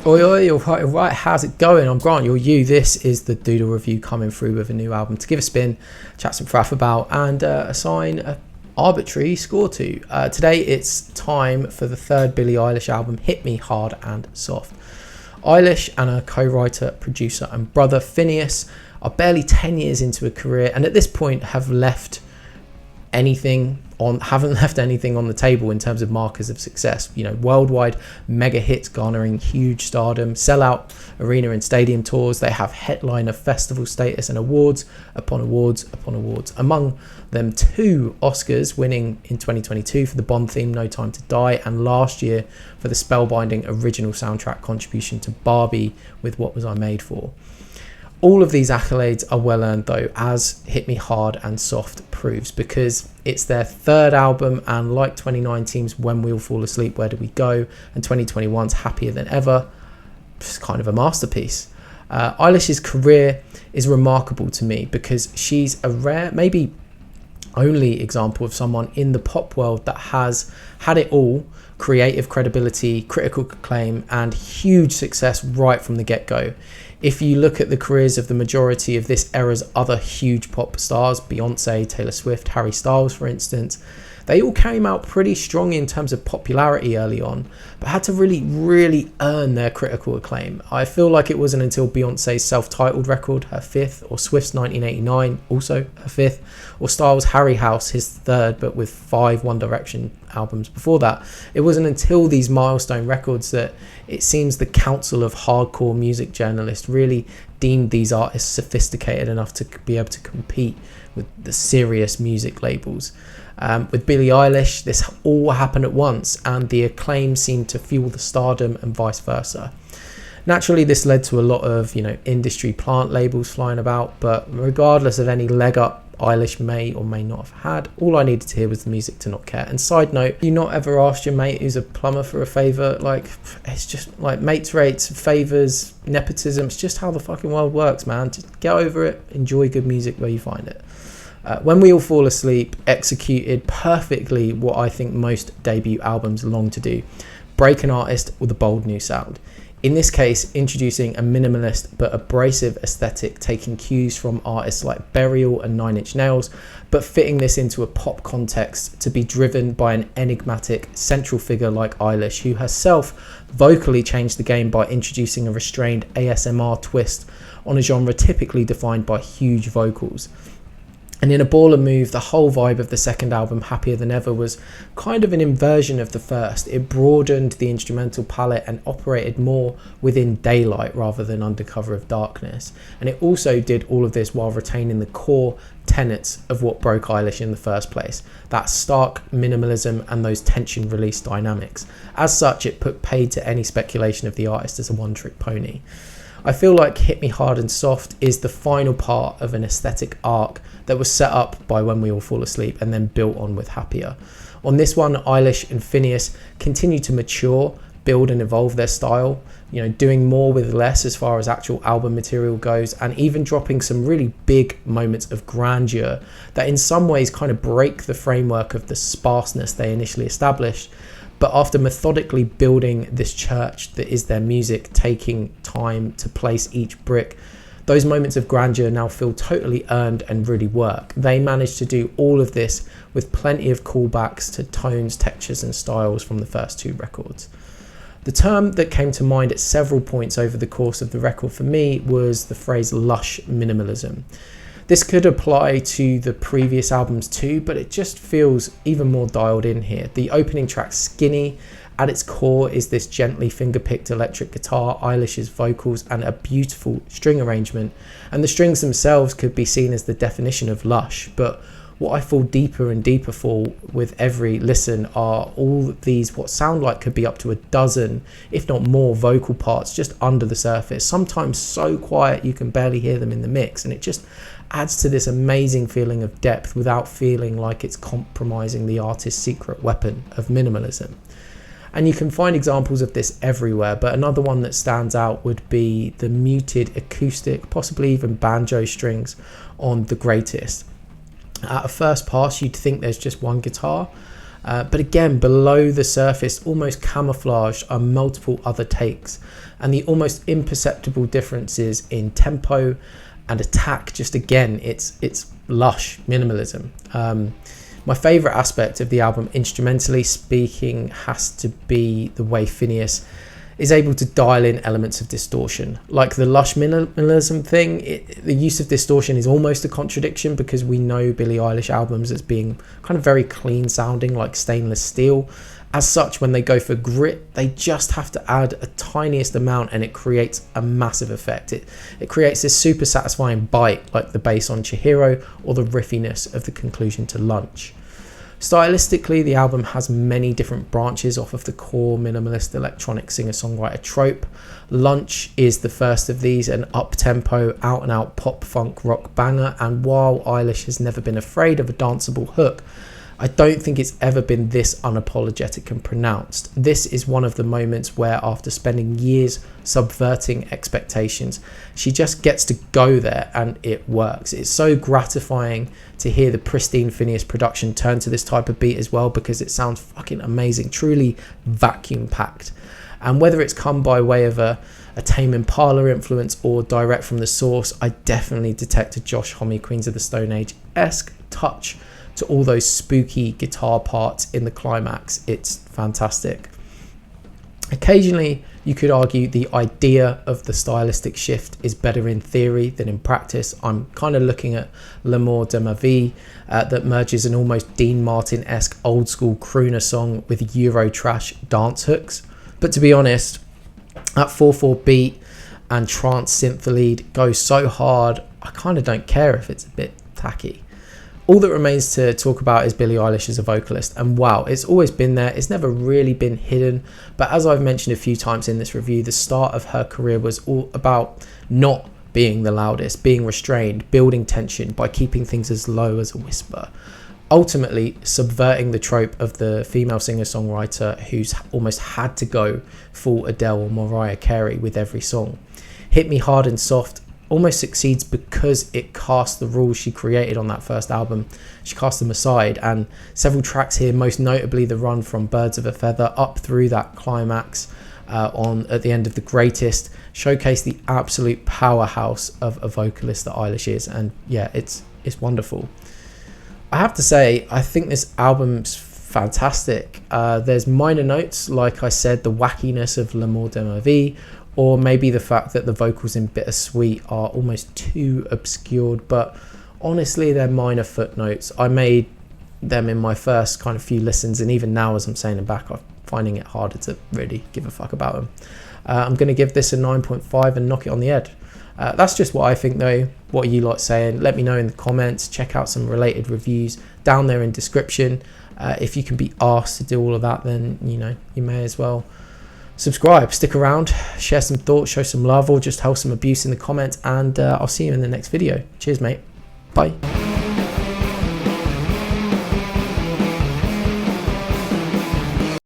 Oi, oi, right, how's it going? I'm Grant, you're you. This is the Doodle Review coming through with a new album to give a spin, chat some faff about, and assign an arbitrary score to. Today it's time for the third Billie Eilish album, Hit Me Hard and Soft. Eilish and her co-writer, producer and brother Phineas are barely 10 years into a career and at this point haven't left anything on the table in terms of markers of success. You know, worldwide mega hits garnering huge stardom, sellout arena and stadium tours. They have headliner festival status and awards upon awards upon awards. Among them 2 Oscars, winning in 2022 for the Bond theme No Time to Die, and last year for the spellbinding original soundtrack contribution to Barbie with What Was I Made For. All of these accolades are well earned though, as Hit Me Hard and Soft proves, because it's their third album, and like 2019's When We'll Fall Asleep, Where Do We Go, and 2021's Happier Than Ever, it's kind of a masterpiece. Eilish's career is remarkable to me because she's a rare, maybe only example of someone in the pop world that has had it all: creative credibility, critical acclaim, and huge success right from the get-go. If you look at the careers of the majority of this era's other huge pop stars, Beyonce, Taylor Swift, Harry Styles for instance, they all came out pretty strong in terms of popularity early on, but had to really earn their critical acclaim. I feel like it wasn't until Beyonce's self-titled record, her 5th, or Swift's 1989, also her 5th, or Styles' Harry House, his 3rd, but with 5 One Direction albums before that. It wasn't until these milestone records that it seems the Council of Hardcore Music Journalists really deemed these artists sophisticated enough to be able to compete with the serious music labels. With Billie Eilish, this all happened at once, and the acclaim seemed to fuel the stardom and vice versa. Naturally, this led to a lot of, industry plant labels flying about, but regardless of any leg up Eilish may or may not have had, all I needed to hear was the music to not care. And side note, you not ever asked your mate who's a plumber for a favour? Like, it's just like mates rates, favours, nepotism. It's just how the fucking world works, man. Just get over it, enjoy good music where you find it. When We All Fall Asleep executed perfectly what I think most debut albums long to do: break an artist with a bold new sound. In this case, introducing a minimalist but abrasive aesthetic, taking cues from artists like Burial and 9 Inch Nails, but fitting this into a pop context to be driven by an enigmatic central figure like Eilish, who herself vocally changed the game by introducing a restrained ASMR twist on a genre typically defined by huge vocals. And in a baller move, the whole vibe of the second album, Happier Than Ever, was kind of an inversion of the first. It broadened the instrumental palette and operated more within daylight rather than under cover of darkness. And it also did all of this while retaining the core tenets of what broke Eilish in the first place: that stark minimalism and those tension release dynamics. As such, it put paid to any speculation of the artist as a one-trick pony. I feel like Hit Me Hard and Soft is the final part of an aesthetic arc that was set up by When We All Fall Asleep and then built on with Happier. On this one, Eilish and Phineas continue to mature, build and evolve their style, doing more with less as far as actual album material goes, and even dropping some really big moments of grandeur that in some ways kind of break the framework of the sparseness they initially established. But after methodically building this church that is their music, taking time to place each brick, those moments of grandeur now feel totally earned and really work. They managed to do all of this with plenty of callbacks to tones, textures and styles from the first 2 records. The term that came to mind at several points over the course of the record for me was the phrase lush minimalism. This could apply to the previous albums too, but it just feels even more dialed in here. The opening track, Skinny, at its core is this gently finger-picked electric guitar, Eilish's vocals, and a beautiful string arrangement. And the strings themselves could be seen as the definition of lush, but what I fall deeper and deeper for with every listen are all these what sound like could be up to a dozen, if not more, vocal parts just under the surface, sometimes so quiet you can barely hear them in the mix, and it just adds to this amazing feeling of depth without feeling like it's compromising the artist's secret weapon of minimalism. And you can find examples of this everywhere, but another one that stands out would be the muted acoustic, possibly even banjo strings on The Greatest. At a first pass, you'd think there's just one guitar, But again, below the surface, almost camouflaged, are multiple other takes, and the almost imperceptible differences in tempo and attack. Just again, it's lush minimalism. My favourite aspect of the album, instrumentally speaking, has to be the way Phineas is able to dial in elements of distortion. Like the Lush minimalism thing, the use of distortion is almost a contradiction, because we know Billie Eilish albums as being kind of very clean sounding, like stainless steel. As such, when they go for grit, they just have to add a tiniest amount and it creates a massive effect. It creates this super satisfying bite, like the bass on Chihiro or the riffiness of the conclusion to Lunch. Stylistically, the album has many different branches off of the core minimalist electronic singer-songwriter trope. Lunch is the first of these, an up-tempo, out-and-out pop-funk rock banger, and while Eilish has never been afraid of a danceable hook, I don't think it's ever been this unapologetic and pronounced. This is one of the moments where, after spending years subverting expectations, she just gets to go there and it works. It's so gratifying to hear the pristine Phineas production turn to this type of beat as well, because it sounds fucking amazing, truly vacuum packed. And whether it's come by way of a Tame Impala influence or direct from the source, I definitely detect a Josh Homme Queens of the Stone Age-esque touch to all those spooky guitar parts in the climax. It's fantastic. Occasionally, you could argue the idea of the stylistic shift is better in theory than in practice. I'm kind of looking at L'amour de ma vie, that merges an almost Dean Martin-esque old school crooner song with Eurotrash dance hooks. But to be honest, that 4/4 beat and trance synth lead goes so hard, I kind of don't care if it's a bit tacky. All that remains to talk about is Billie Eilish as a vocalist, and wow, it's always been there, it's never really been hidden, but as I've mentioned a few times in this review, the start of her career was all about not being the loudest, being restrained, building tension by keeping things as low as a whisper, ultimately subverting the trope of the female singer-songwriter who's almost had to go full Adele or Mariah Carey with every song. Hit Me Hard and Soft almost succeeds because it casts the rules she created on that first album. She cast them aside, and several tracks here, most notably the run from Birds of a Feather up through that climax at the end of The Greatest, showcase the absolute powerhouse of a vocalist that Eilish is. And yeah, it's wonderful. I have to say, I think this album's fantastic. There's minor notes, like I said, the wackiness of L'amour de ma vie, or maybe the fact that the vocals in Bittersweet are almost too obscured, but honestly, they're minor footnotes. I made them in my first kind of few listens, and even now as I'm saying them back, I'm finding it harder to really give a fuck about them. I'm going to give this a 9.5 and knock it on the head. That's just what I think though. What are you like saying? Let me know in the comments. Check out some related reviews down there in description. If you can be asked to do all of that, then you know, you may as well subscribe, stick around, share some thoughts, show some love, or just hold some abuse in the comments, and I'll see you in the next video. Cheers, mate. Bye.